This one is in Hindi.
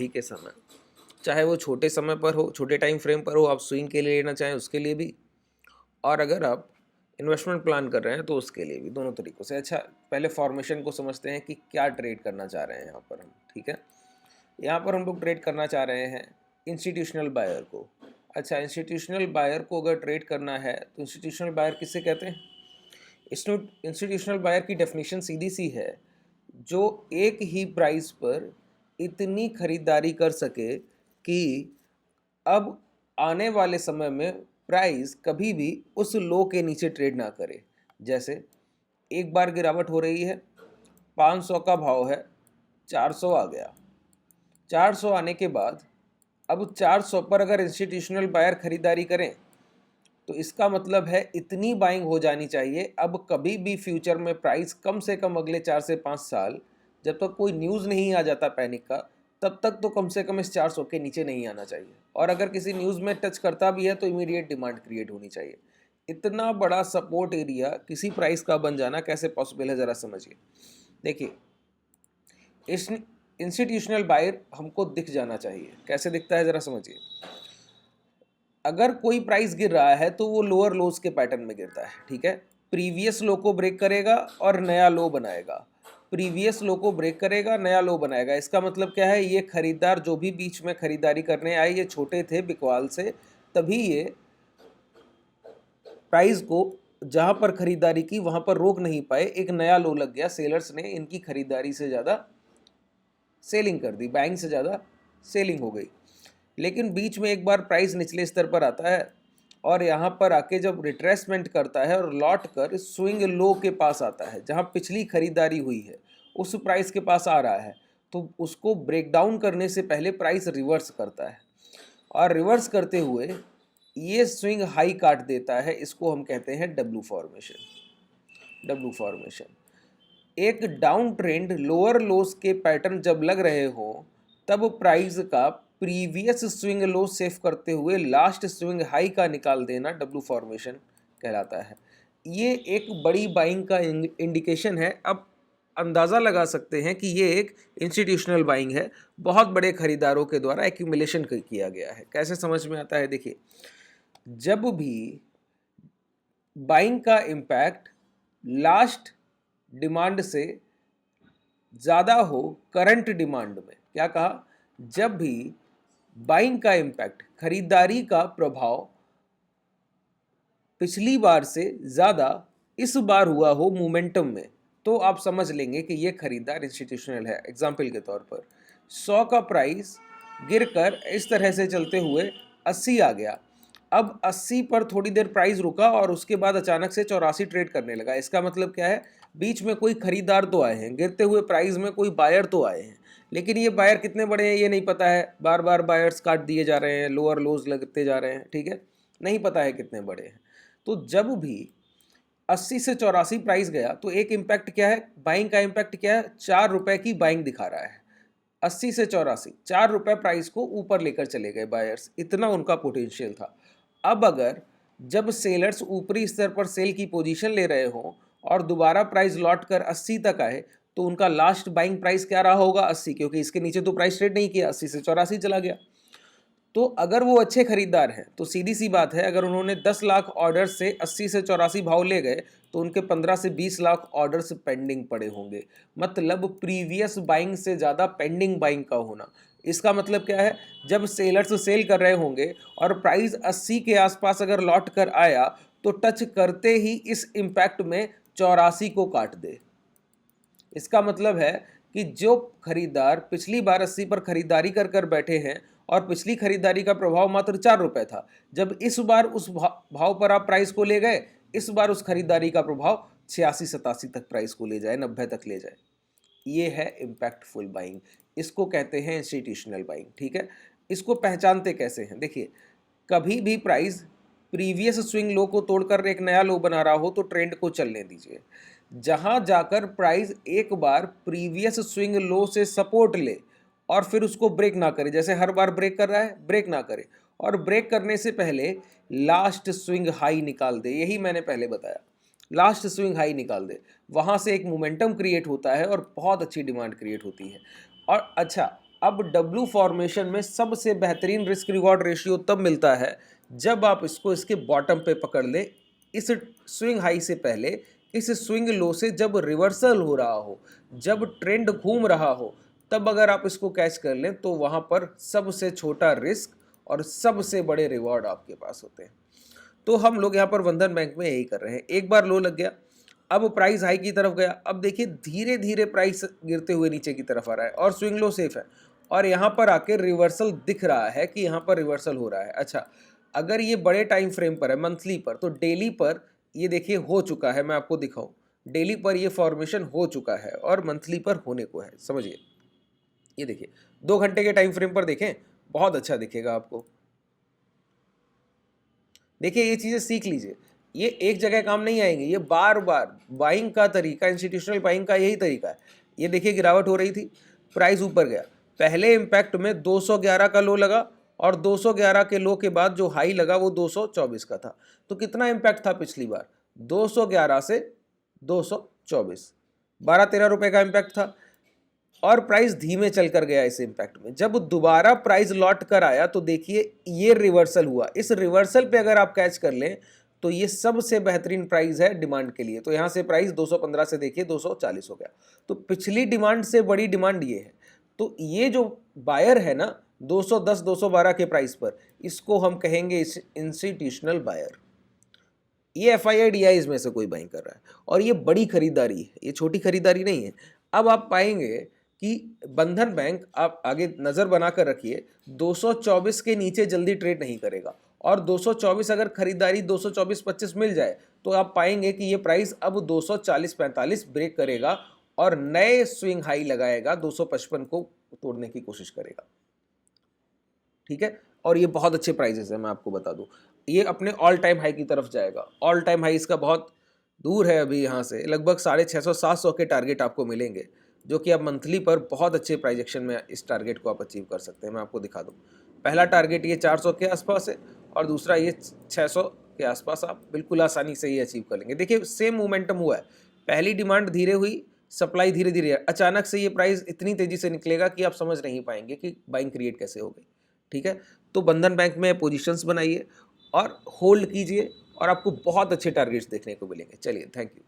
ही के समय, चाहे वो छोटे समय पर हो, छोटे टाइम फ्रेम पर हो, आप स्विंग के लिए लेना चाहें उसके लिए भी, और अगर आप इन्वेस्टमेंट प्लान कर रहे हैं तो उसके लिए भी, दोनों तरीक़ों से। अच्छा, पहले फॉर्मेशन को समझते हैं कि क्या ट्रेड करना चाह रहे हैं यहाँ पर हम, ठीक है। यहाँ पर हम लोग ट्रेड करना चाह रहे हैं इंस्टीट्यूशनल बायर को। अच्छा, इंस्टीट्यूशनल बायर को अगर ट्रेड करना है तो इंस्टीट्यूशनल बायर किससे कहते हैं? इंस्टीट्यूशनल बायर की डेफिनेशन सीधी सी है, जो एक ही प्राइस पर इतनी खरीदारी कर सके कि अब आने वाले समय में प्राइस कभी भी उस लो के नीचे ट्रेड ना करे। जैसे एक बार गिरावट हो रही है, 500 का भाव है, 400 आ गया। 400 आने के बाद अब 400 पर अगर इंस्टीट्यूशनल बायर खरीदारी करें तो इसका मतलब है इतनी बाइंग हो जानी चाहिए अब कभी भी फ्यूचर में प्राइस कम से कम अगले 4 से 5 साल, जब तक कोई न्यूज़ नहीं आ जाता पैनिक का, तब तक तो कम से कम इस 400 के नीचे नहीं आना चाहिए। और अगर किसी न्यूज़ में टच करता भी है तो इमीडिएट डिमांड क्रिएट होनी चाहिए। इतना बड़ा सपोर्ट एरिया किसी प्राइस का बन जाना कैसे पॉसिबल है, ज़रा समझिए। देखिए, इस इंस्टीट्यूशनल बायर हमको दिख जाना चाहिए। कैसे दिखता है, ज़रा समझिए। अगर कोई प्राइस गिर रहा है तो वो लोअर लोज के पैटर्न में गिरता है, ठीक है। प्रीवियस लो को ब्रेक करेगा और नया लो बनाएगा, प्रीवियस लो को ब्रेक करेगा, नया लो बनाएगा। इसका मतलब क्या है, ये खरीदार जो भी बीच में खरीदारी करने आए, ये छोटे थे बिकवाल से, तभी ये प्राइस को जहां पर खरीदारी की वहां पर रोक नहीं पाए, एक नया लो लग गया। सेलर्स ने इनकी खरीदारी से ज़्यादा सेलिंग कर दी, बाइंग से ज़्यादा सेलिंग हो गई। लेकिन बीच में एक बार प्राइस निचले स्तर पर आता है और यहाँ पर आके जब रिट्रेसमेंट करता है और लौट कर स्विंग लो के पास आता है, जहाँ पिछली खरीदारी हुई है उस प्राइस के पास आ रहा है, तो उसको ब्रेक डाउन करने से पहले प्राइस रिवर्स करता है, और रिवर्स करते हुए ये स्विंग हाई काट देता है। इसको हम कहते हैं डब्ल्यू फॉर्मेशन। डब्ल्यू फॉर्मेशन एक डाउन ट्रेंड लोअर लोस के पैटर्न जब लग रहे हो, तब प्राइस का प्रीवियस स्विंग लो सेफ करते हुए लास्ट स्विंग हाई का निकाल देना डब्ल्यू फॉर्मेशन कहलाता है। ये एक बड़ी बाइंग का इंडिकेशन है। अब अंदाज़ा लगा सकते हैं कि ये एक इंस्टीट्यूशनल बाइंग है, बहुत बड़े खरीदारों के द्वारा एक्यूमुलेशन किया गया है। कैसे समझ में आता है, देखिए, जब भी बाइंग का इम्पैक्ट लास्ट डिमांड से ज़्यादा हो करंट डिमांड में, क्या कहा, जब भी बाइंग का इम्पैक्ट, खरीदारी का प्रभाव पिछली बार से ज़्यादा इस बार हुआ हो मोमेंटम में, तो आप समझ लेंगे कि ये खरीदार इंस्टीट्यूशनल है। एग्जाम्पल के तौर पर 100 का प्राइस गिरकर इस तरह से चलते हुए 80 आ गया। अब 80 पर थोड़ी देर प्राइस रुका और उसके बाद अचानक से 84 ट्रेड करने लगा। इसका मतलब क्या है, बीच में कोई खरीदार तो आए हैं, गिरते हुए प्राइस में कोई बायर तो आए हैं, लेकिन ये बायर कितने बड़े हैं ये नहीं पता है। बार बार बायर्स काट दिए जा रहे हैं, लोअर लोज लगते जा रहे हैं, ठीक है, नहीं पता है कितने बड़े हैं। तो जब भी 80 से 84 प्राइस गया तो एक इम्पैक्ट क्या है, बाइंग का इम्पैक्ट क्या है, 4 रुपए की बाइंग दिखा रहा है। 80 से 84, 4 रुपए प्राइस को ऊपर लेकर चले गए बायर्स, इतना उनका पोटेंशियल था। अब अगर जब सेलर्स ऊपरी स्तर पर सेल की पोजीशन ले रहे हो और दोबारा प्राइस लौट कर 80 तक आए, तो उनका लास्ट बाइंग प्राइस क्या रहा होगा, 80, क्योंकि इसके नीचे तो प्राइस ट्रेड नहीं किया, 80 से 84 चला गया। तो अगर वो अच्छे खरीदार हैं तो सीधी सी बात है, अगर उन्होंने 10 लाख ऑर्डर से 80 से 84 भाव ले गए तो उनके 15 से 20 लाख ऑर्डर्स पेंडिंग पड़े होंगे। मतलब प्रीवियस बाइंग से ज़्यादा पेंडिंग बाइंग का होना। इसका मतलब क्या है, जब सेलर्स सेल कर रहे होंगे और प्राइस 80 के आसपास अगर लौट कर आया तो टच करते ही इस इम्पैक्ट में 84 को काट दे। इसका मतलब है कि जो खरीदार पिछली बार 80 पर खरीदारी कर कर बैठे हैं और पिछली खरीदारी का प्रभाव मात्र 4 रुपए था, जब इस बार उस भाव पर आप प्राइस को ले गए, इस बार उस खरीदारी का प्रभाव 86-87 तक प्राइस को ले जाए, 90 तक ले जाए। ये है इम्पैक्टफुल बाइंग, इसको कहते हैं इंस्टीट्यूशनल बाइंग, ठीक है। इसको पहचानते कैसे हैं, देखिए, कभी भी प्राइस प्रीवियस स्विंग लो को तोड़कर एक नया लो बना रहा हो तो ट्रेंड को चलने दीजिए। जहां जाकर प्राइस एक बार प्रीवियस स्विंग लो से सपोर्ट ले और फिर उसको ब्रेक ना करे, जैसे हर बार ब्रेक कर रहा है, ब्रेक ना करे, और ब्रेक करने से पहले लास्ट स्विंग हाई निकाल दे। यही मैंने पहले बताया, लास्ट स्विंग हाई निकाल दे, वहां से एक मोमेंटम क्रिएट होता है और बहुत अच्छी डिमांड क्रिएट होती है। और अच्छा, अब डब्लू फॉर्मेशन में सबसे बेहतरीन रिस्क रिवॉर्ड रेशियो तब मिलता है जब आप इसको इसके बॉटम पे पकड़ लें, इस स्विंग हाई से पहले, इस स्विंग लो से जब रिवर्सल हो रहा हो, जब ट्रेंड घूम रहा हो, तब अगर आप इसको कैच कर लें तो वहाँ पर सबसे छोटा रिस्क और सबसे बड़े रिवॉर्ड आपके पास होते हैं। तो हम लोग यहाँ पर बंधन बैंक में यही कर रहे हैं। एक बार लो लग गया, अब प्राइस हाई की तरफ गया, अब देखिए धीरे धीरे प्राइस गिरते हुए नीचे की तरफ आ रहा है और स्विंग लो सेफ है और यहाँ पर आके रिवर्सल दिख रहा है कि यहाँ पर रिवर्सल हो रहा है। अच्छा, अगर ये बड़े टाइम फ्रेम पर है, मंथली पर, तो डेली पर ये देखिए हो चुका है। मैं आपको दिखाऊं, डेली पर ये फॉर्मेशन हो चुका है और मंथली पर होने को है। समझिए, ये देखिए 2 घंटे के टाइम फ्रेम पर देखें, बहुत अच्छा दिखेगा आपको। देखिए ये चीज़ें सीख लीजिए, ये एक जगह काम नहीं आएंगे, ये बार बार बाइंग का तरीका, इंस्टीट्यूशनल बाइंग का यही तरीका है। ये देखिए गिरावट हो रही थी, प्राइस ऊपर गया, पहले इम्पैक्ट में 211 का लो लगा और 211 के लो के बाद जो हाई लगा वो 224 का था। तो कितना इम्पैक्ट था पिछली बार? 211 से 224, 12-13 रुपए का इम्पैक्ट था और प्राइस धीमे चल कर गया इस इम्पैक्ट में। जब दोबारा प्राइस लौट कर आया तो देखिए ये रिवर्सल हुआ। इस रिवर्सल पे अगर आप कैच कर लें तो ये सबसे बेहतरीन प्राइस है डिमांड के लिए। तो यहाँ से प्राइस 215 से देखिए 240 हो गया। तो पिछली डिमांड से बड़ी डिमांड ये है। तो ये जो बायर है ना 210 212 के प्राइस पर, इसको हम कहेंगे इंस्टीट्यूशनल बायर। ये FII में से कोई बाइंग कर रहा है और ये बड़ी खरीदारी है, ये छोटी खरीदारी नहीं है। अब आप पाएंगे कि बंधन बैंक, आप आगे नज़र बनाकर रखिए, 224 के नीचे जल्दी ट्रेड नहीं करेगा और 224 अगर खरीदारी 224-25 मिल जाए तो आप पाएंगे कि ये प्राइस अब 240-45 ब्रेक करेगा और नए स्विंग हाई लगाएगा, 255 को तोड़ने की कोशिश करेगा। ठीक है, और ये बहुत अच्छे प्राइजेस है, मैं आपको बता दूं, ये अपने ऑल टाइम हाई की तरफ जाएगा। ऑल टाइम हाई इसका बहुत दूर है अभी, यहाँ से लगभग 650-700 के टारगेट आपको मिलेंगे, जो कि आप मंथली पर बहुत अच्छे प्राइजेक्शन में इस टारगेट को आप अचीव कर सकते हैं। मैं आपको दिखा दूं, पहला टारगेट ये 400 के आसपास है और दूसरा ये 600 के आसपास आप बिल्कुल आसानी से ये अचीव कर लेंगे। देखिए सेम मोमेंटम हुआ है, पहली डिमांड धीरे हुई, सप्लाई धीरे धीरे, अचानक से ये प्राइस इतनी तेजी से निकलेगा कि आप समझ नहीं पाएंगे कि बाइंग क्रिएट कैसे हो गई। ठीक है, तो बंधन बैंक में पोजीशंस बनाइए और होल्ड कीजिए और आपको बहुत अच्छे टारगेट्स देखने को मिलेंगे। चलिए, थैंक यू।